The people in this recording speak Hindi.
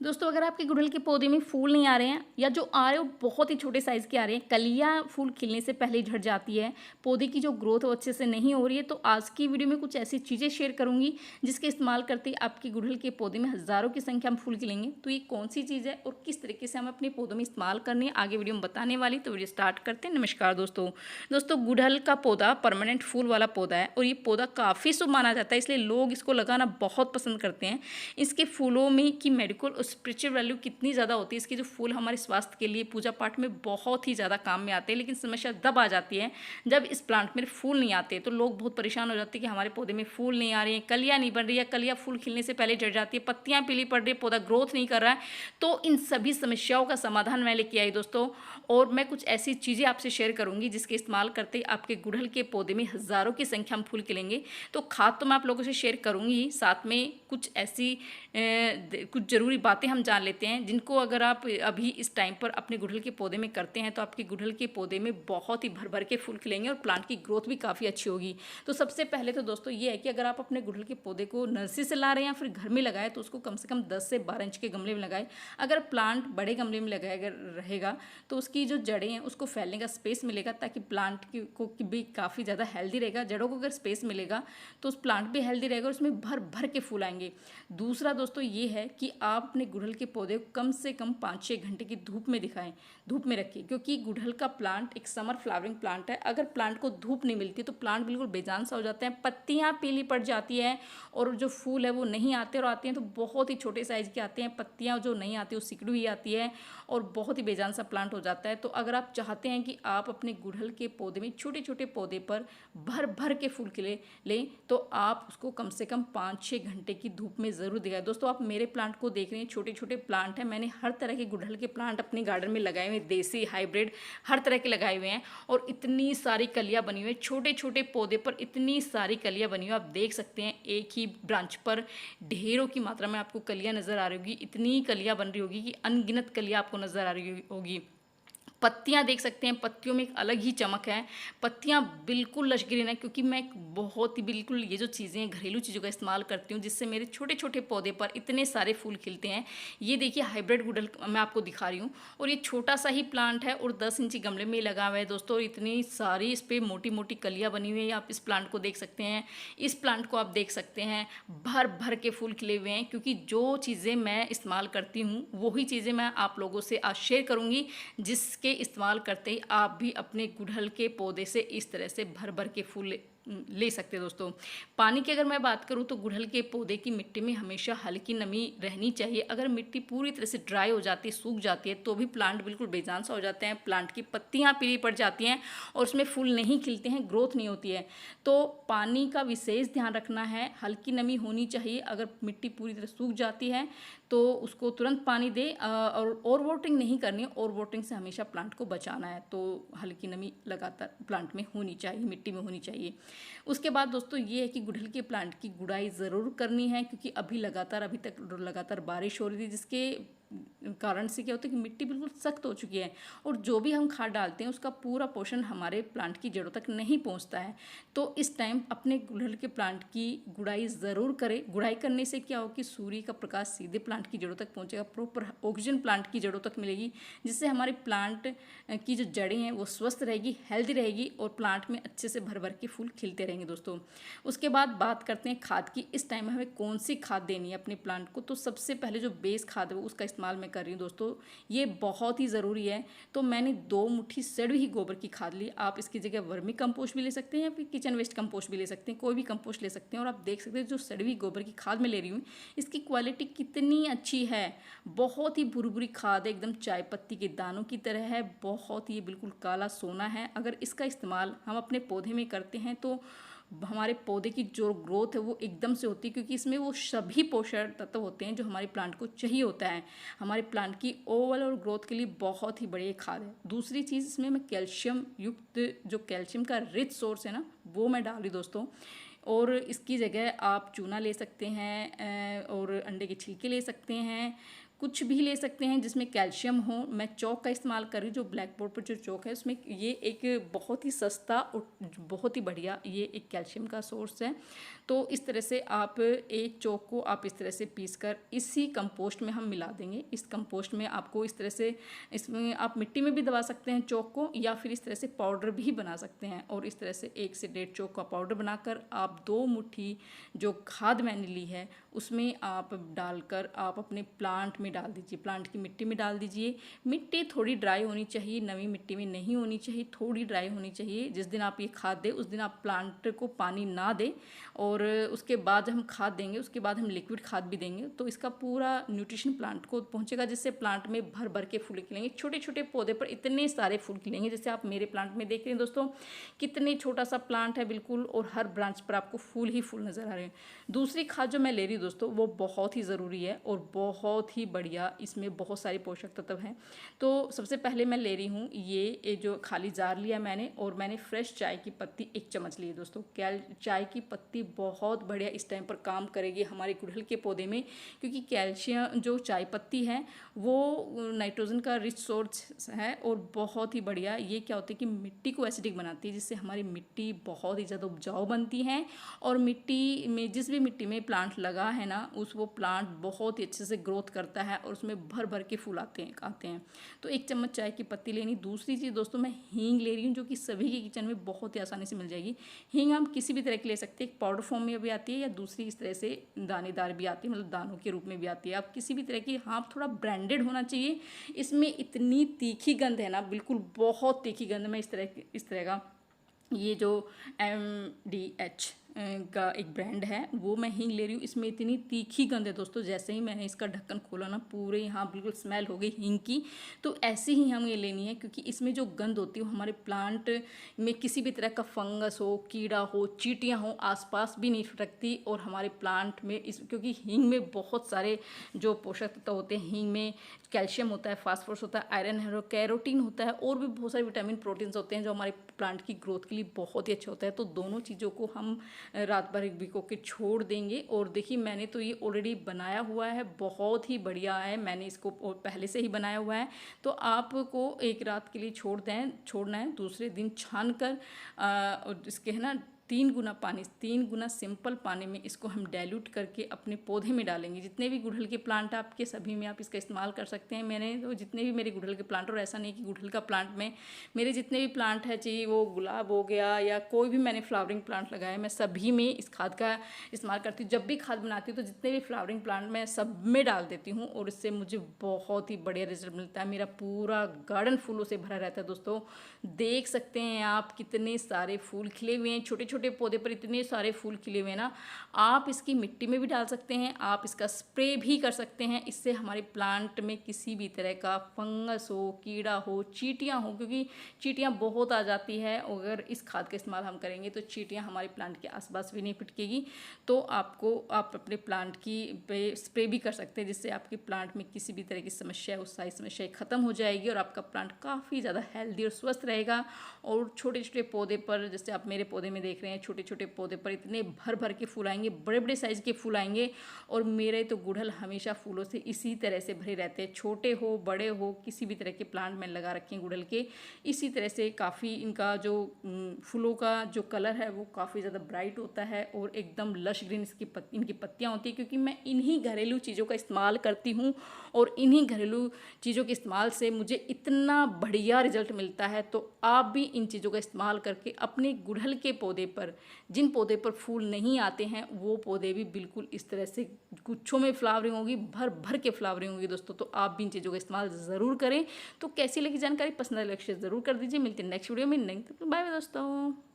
दोस्तों अगर आपके गुड़हल के पौधे में फूल नहीं आ रहे हैं या जो आ रहे हैं वो बहुत ही छोटे साइज़ के आ रहे हैं, कलियाँ फूल खिलने से पहले ही झड़ जाती है, पौधे की जो ग्रोथ वो अच्छे से नहीं हो रही है, तो आज की वीडियो में कुछ ऐसी चीज़ें शेयर करूंगी जिसके इस्तेमाल करते ही आपके गुड़हल के पौधे में हज़ारों की संख्या में फूल खिलेंगे। तो ये कौन सी चीज़ है और किस तरीके से हमें अपने पौधों में इस्तेमाल करनी है आगे वीडियो में बताने वाली, तो वीडियो स्टार्ट करते हैं। नमस्कार दोस्तों गुड़हल का पौधा परमानेंट फूल वाला पौधा है और ये पौधा काफ़ी शुभ माना जाता है, इसलिए लोग इसको लगाना बहुत पसंद करते हैं। इसके फूलों में की मेडिकल और स्पिरिचुअल वैल्यू कितनी ज़्यादा होती है, इसके जो फूल हमारे स्वास्थ्य के लिए पूजा पाठ में बहुत ही ज़्यादा काम में आते हैं। लेकिन समस्या तब आ जाती है जब इस प्लांट में फूल नहीं आते, तो लोग बहुत परेशान हो जाते हैं कि हमारे पौधे में फूल नहीं आ रहे हैं, कलियाँ नहीं बन रही है, कलियाँ फूल खिलने से पहले झड़ जाती है, पत्तियाँ पीली पड़ रही है, पौधा ग्रोथ नहीं कर रहा है। तो इन सभी समस्याओं का समाधान मैं लेके आई दोस्तों, और मैं कुछ ऐसी चीज़ें आपसे शेयर करूंगी जिसके इस्तेमाल करते आपके गुड़हल के पौधे में हज़ारों की संख्या में फूल खिलेंगे। तो खाद तो मैं आप लोगों से शेयर करूंगी, साथ में कुछ ऐसी कुछ ज़रूरी बातें हम जान लेते हैं जिनको अगर आप अभी इस टाइम पर अपने गुड़हल के पौधे में करते हैं तो आपके गुड़हल के पौधे में बहुत ही भर भर के फूल खिलेंगे और प्लांट की ग्रोथ भी काफ़ी अच्छी होगी। तो सबसे पहले तो दोस्तों ये है कि अगर आप अपने गुड़हल के पौधे को नर्सरी से ला रहे हैं या फिर घर में लगाए तो उसको कम से कम 10 से 12 इंच के गमले में लगाए। अगर प्लांट बड़े गमले में लगाया रहेगा तो उसकी जो जड़ें हैं उसको फैलने का स्पेस मिलेगा, ताकि प्लांट को भी काफ़ी ज़्यादा हेल्दी रहेगा। जड़ों को अगर स्पेस मिलेगा तो उस प्लांट भी हेल्दी रहेगा और उसमें भर भर के फूल आएंगे। दूसरा दोस्तों ये है कि आप अपने गुड़हल के पौधे को कम से कम 5-6 घंटे की धूप में दिखाएं, धूप में रखिए, क्योंकि गुड़हल का प्लांट एक समर फ्लावरिंग प्लांट है। अगर प्लांट को धूप नहीं मिलती तो प्लांट बिल्कुल बेजान सा हो जाता है, पत्तियां पीली पड़ जाती है और जो फूल है वो नहीं आते, और आते हैं तो बहुत ही छोटे साइज के आते हैं, पत्तियां जो नहीं आती वो सिकुड़ी हुई आती है और बहुत ही बेजान सा प्लांट हो जाता है। तो अगर आप चाहते हैं कि आप अपने गुड़हल के पौधे में छोटे छोटे पौधे पर भर भर के फूल खिले लें तो आप उसको कम से कम 5-6 घंटे की धूप में ज़रूर दिखाएं। दोस्तों आप मेरे प्लांट को देख रहे हैं, छोटे छोटे प्लांट हैं, मैंने हर तरह के गुड़हल के प्लांट अपने गार्डन में लगाए हुए हैं, देसी हाइब्रिड हर तरह के लगाए हुए हैं, और इतनी सारी कलियां बनी हुई है, छोटे छोटे पौधे पर इतनी सारी कलियां बनी हुई, आप देख सकते हैं एक ही ब्रांच पर ढेरों की मात्रा में आपको कलियां नजर आ रही होगी, इतनी कलियां बन रही होगी कि अनगिनत कलियां आपको नजर आ रही होगी। पत्तियां देख सकते हैं, पत्तियों में एक अलग ही चमक है, पत्तियां बिल्कुल लश ग्रीन है, क्योंकि मैं बहुत ही बिल्कुल ये जो चीज़ें घरेलू चीज़ों का इस्तेमाल करती हूँ जिससे मेरे छोटे छोटे पौधे पर इतने सारे फूल खिलते हैं। ये देखिए हाइब्रिड गुड़हल मैं आपको दिखा रही हूँ, और ये छोटा सा ही प्लांट है और 10 इंची गमले में लगा हुआ है दोस्तों। इतनी सारी इस पर मोटी मोटी कलियाँ बनी हुई है, आप इस प्लांट को देख सकते हैं, इस प्लांट को आप देख सकते हैं, भर भर के फूल खिले हुए हैं। क्योंकि जो चीज़ें मैं इस्तेमाल करती हूँ वही चीज़ें मैं आप लोगों से आज शेयर करूँगी, जिसके इस्तेमाल करते ही आप भी अपने गुड़हल के पौधे से इस तरह से भर भर के फूल ले सकते हैं। दोस्तों पानी की अगर मैं बात करूं तो गुड़हल के पौधे की मिट्टी में हमेशा हल्की नमी रहनी चाहिए। अगर मिट्टी पूरी तरह से ड्राई हो जाती है, सूख जाती है, तो भी प्लांट बिल्कुल बेजान सा हो जाते हैं, प्लांट की पत्तियां पीली पड़ जाती हैं और उसमें फूल नहीं खिलते हैं, ग्रोथ नहीं होती है। तो पानी का विशेष ध्यान रखना है, हल्की नमी होनी चाहिए। अगर मिट्टी पूरी तरह सूख जाती है तो उसको तुरंत पानी दे, और ओवर वाटरिंग नहीं करनी है, ओवर वाटरिंग से हमेशा प्लांट को बचाना है। तो हल्की नमी लगातार प्लांट में होनी चाहिए, मिट्टी में होनी चाहिए। उसके बाद दोस्तों ये है कि गुड़हल के प्लांट की गुड़ाई ज़रूर करनी है, क्योंकि अभी तक लगातार बारिश हो रही थी, जिसके कारण से क्या होता है कि मिट्टी बिल्कुल सख्त हो चुकी है और जो भी हम खाद डालते हैं उसका पूरा पोषण हमारे प्लांट की जड़ों तक नहीं पहुंचता है। तो इस टाइम अपने गुड़हल के प्लांट की गुड़ाई ज़रूर करें। गुड़ाई करने से क्या हो कि सूर्य का प्रकाश सीधे प्लांट की जड़ों तक पहुंचेगा, प्रॉपर ऑक्सीजन प्लांट की जड़ों तक मिलेगी, जिससे हमारे प्लांट की जो जड़ें हैं वो स्वस्थ रहेगी, हेल्दी रहेगी और प्लांट में अच्छे से भर भर के फूल खिलते रहेंगे दोस्तों। उसके बाद बात करते हैं खाद की। इस टाइम हमें कौन सी खाद देनी है अपने प्लांट को, तो सबसे पहले जो बेस खाद है उसका इस्तेमाल मैं कर रही हूँ दोस्तों, ये बहुत ही ज़रूरी है। तो मैंने 2 मुट्ठी सड़ी हुई गोबर की खाद ली, आप इसकी जगह वर्मी कंपोस्ट भी ले सकते हैं या फिर किचन वेस्ट कंपोस्ट भी ले सकते हैं, कोई भी कंपोस्ट ले सकते हैं। और आप देख सकते हैं जो सड़ी हुई गोबर की खाद मैं ले रही हूँ इसकी क्वालिटी कितनी अच्छी है, बहुत ही भुरभुरी खाद है, एकदम चाय पत्ती के दानों की तरह है, बहुत ही बिल्कुल काला सोना है। अगर इसका इस्तेमाल हम अपने पौधे में करते हैं तो हमारे पौधे की जो ग्रोथ है वो एकदम से होती है, क्योंकि इसमें वो सभी पोषक तत्व होते हैं जो हमारे प्लांट को चाहिए होता है। हमारे प्लांट की ओवरऑल और ग्रोथ के लिए बहुत ही बढ़िया खाद है। दूसरी चीज़ इसमें मैं कैल्शियम युक्त, जो कैल्शियम का रिच सोर्स है ना, वो मैं डाल रही दोस्तों। और इसकी जगह आप चूना ले सकते हैं और अंडे के छिलके ले सकते हैं, कुछ भी ले सकते हैं जिसमें कैल्शियम हो। मैं चौक का इस्तेमाल कर रही हूँ, जो ब्लैक बोर्ड पर जो चौक है उसमें ये एक बहुत ही सस्ता और बहुत ही बढ़िया ये एक कैल्शियम का सोर्स है। तो इस तरह से आप एक चौक को आप इस तरह से पीस कर इसी कंपोस्ट में हम मिला देंगे। इस कंपोस्ट में आपको इस तरह से, इसमें आप मिट्टी में भी दबा सकते हैं चौक को, या फिर इस तरह से पाउडर भी बना सकते हैं। और इस तरह से 1 से 1.5 चौक का पाउडर बनाकर आप 2 मुट्ठी जो खाद मैंने ली है उसमें आप डालकर आप अपने प्लांट में डाल दीजिए, प्लांट की मिट्टी में डाल दीजिए। मिट्टी थोड़ी ड्राई होनी चाहिए, नमी मिट्टी में नहीं होनी चाहिए, थोड़ी ड्राई होनी चाहिए। जिस दिन आप ये खाद दें उस दिन आप प्लांट को पानी ना दें, और उसके बाद हम खाद देंगे, उसके बाद हम लिक्विड खाद भी देंगे, तो इसका पूरा न्यूट्रिशन प्लांट को पहुंचेगा, जिससे प्लांट में भर भर के फूल खिलेंगे। छोटे छोटे पौधे पर इतने सारे फूल खिलेंगे, जैसे आप मेरे प्लांट में देख रहे हैं दोस्तों, कितने छोटा सा प्लांट है बिल्कुल, और हर ब्रांच पर आपको फूल ही फूल नज़र आ रहे हैं। दूसरी खाद जो मैं ले रही हूँ दोस्तों वो बहुत ही ज़रूरी है और बहुत ही बढ़िया, इसमें बहुत सारे पोषक तत्व हैं। तो सबसे पहले मैं ले रही हूँ ये जो खाली जार लिया मैंने, और मैंने फ्रेश चाय की पत्ती 1 चम्मच ली है दोस्तों। चाय की पत्ती बहुत बढ़िया इस टाइम पर काम करेगी हमारे गुड़हल के पौधे में, क्योंकि कैल्शियम जो चाय पत्ती है वो नाइट्रोजन का रिच सोर्स है, और बहुत ही बढ़िया ये क्या होता है कि मिट्टी को एसिडिक बनाती है, जिससे हमारी मिट्टी बहुत ही ज़्यादा उपजाऊ बनती है। और मिट्टी में, जिस भी मिट्टी में प्लांट लगा है ना, वो प्लांट बहुत ही अच्छे से ग्रोथ करता है और उसमें भर भर के फूल आते हैं। तो 1 चम्मच चाय की पत्ती लेनी। दूसरी चीज़ दोस्तों मैं हींग ले रही हूँ, जो कि सभी के किचन में बहुत ही आसानी से मिल जाएगी। हींग हम किसी भी तरह की ले सकते हैं, पाउडर फॉर्म में भी आती है या दूसरी इस तरह से दानेदार भी आती है, मतलब दानों के रूप में भी आती है। आप किसी भी तरह की, हाँ थोड़ा ब्रांडेड होना चाहिए। इसमें इतनी तीखी गंध है ना, बिल्कुल बहुत तीखी गंध। मैं इस तरह का ये जो MDH का एक ब्रांड है वो मैं हींग ले रही हूँ। इसमें इतनी तीखी गंध है दोस्तों, जैसे ही मैंने इसका ढक्कन खोला ना, पूरे यहाँ बिल्कुल स्मेल हो गई हींग की। तो ऐसी ही हमें लेनी है, क्योंकि इसमें जो गंध होती है वो हमारे प्लांट में किसी भी तरह का फंगस हो, कीड़ा हो, चींटियाँ हो, आसपास भी नहीं फटकती। और हमारे प्लांट में क्योंकि हींग में बहुत सारे जो पोषक तत्व होते हैं, हींग में कैल्शियम होता है, फास्फोरस होता है, आयरन है, कैरोटीन होता है, और भी बहुत सारे विटामिन प्रोटीन्स होते हैं जो हमारे प्लांट की ग्रोथ के लिए बहुत ही अच्छा होता है। तो दोनों चीज़ों को हम रात भर भिगो के छोड़ देंगे। और देखिए मैंने तो ये ऑलरेडी बनाया हुआ है, बहुत ही बढ़िया है, मैंने इसको पहले से ही बनाया हुआ है। तो आपको एक रात के लिए छोड़ना है, दूसरे दिन छान कर इसके है ना 3 गुना सिंपल पानी में इसको हम डाइल्यूट करके अपने पौधे में डालेंगे। जितने भी गुड़हल के प्लांट आपके, सभी में आप इसका इस्तेमाल कर सकते हैं। मैंने तो जितने भी मेरे गुड़हल के प्लांट, और ऐसा नहीं कि गुड़हल का प्लांट में मेरे जितने भी प्लांट है, चाहिए वो गुलाब हो गया या कोई भी मैंने फ्लावरिंग प्लांट लगाया, मैं सभी में इस खाद का इस्तेमाल करती हूँ। जब भी खाद बनाती हूँ तो जितने भी फ्लावरिंग प्लांट मैं सब में डाल देती हूँ, और इससे मुझे बहुत ही बढ़िया रिजल्ट मिलता है। मेरा पूरा गार्डन फूलों से भरा रहता है दोस्तों। देख सकते हैं आप कितने सारे फूल खिले हुए हैं, छोटे छोटे पौधे पर इतने सारे फूल खिले हुए हैं ना। आप इसकी मिट्टी में भी डाल सकते हैं, आप इसका स्प्रे भी कर सकते हैं। इससे हमारे प्लांट में किसी भी तरह का फंगस हो, कीड़ा हो, चींटियाँ हो, क्योंकि चींटियाँ बहुत आ जाती है, अगर इस खाद का इस्तेमाल हम करेंगे तो चींटियाँ हमारे प्लांट के आसपास भी नहीं पिटकेगी। तो आप अपने प्लांट की पे स्प्रे भी कर सकते हैं, जिससे आपके प्लांट में किसी भी तरह की समस्या, उस सारी समस्या ख़त्म हो जाएगी और आपका प्लांट काफ़ी ज़्यादा हेल्दी और स्वस्थ रहेगा। और छोटे छोटे पौधे पर, जैसे आप मेरे पौधे में देख रहे हैं, छोटे छोटे पौधे पर इतने भर भर के फूल आएंगे, बड़े बड़े साइज़ के फूल आएंगे। और मेरे तो गुड़हल हमेशा फूलों से इसी तरह से भरे रहते हैं, छोटे हो बड़े हो, किसी भी तरह के प्लांट में लगा रखे हैं गुड़हल के। इसी तरह से काफ़ी इनका जो फूलों का जो कलर है वो काफ़ी ज़्यादा ब्राइट होता है और एकदम लश ग्रीन इनकी पत्तियाँ होती हैं, क्योंकि मैं इन्हीं घरेलू चीज़ों का इस्तेमाल करती हूँ और इन्हीं घरेलू चीज़ों के इस्तेमाल से मुझे इतना बढ़िया रिजल्ट मिलता है। तो आप भी इन चीज़ों का इस्तेमाल करके अपने गुड़हल के पौधे पर, जिन पौधे पर फूल नहीं आते हैं, वो पौधे भी बिल्कुल इस तरह से गुच्छों में फ्लावरिंग होगी, भर भर के फ्लावरिंग होगी दोस्तों। तो आप भी इन चीज़ों का इस्तेमाल ज़रूर करें। तो कैसी लगी जानकारी, पसंद लक्ष्य ज़रूर कर दीजिए। मिलते हैं नेक्स्ट वीडियो में। नहीं तो बाय बाय दोस्तों।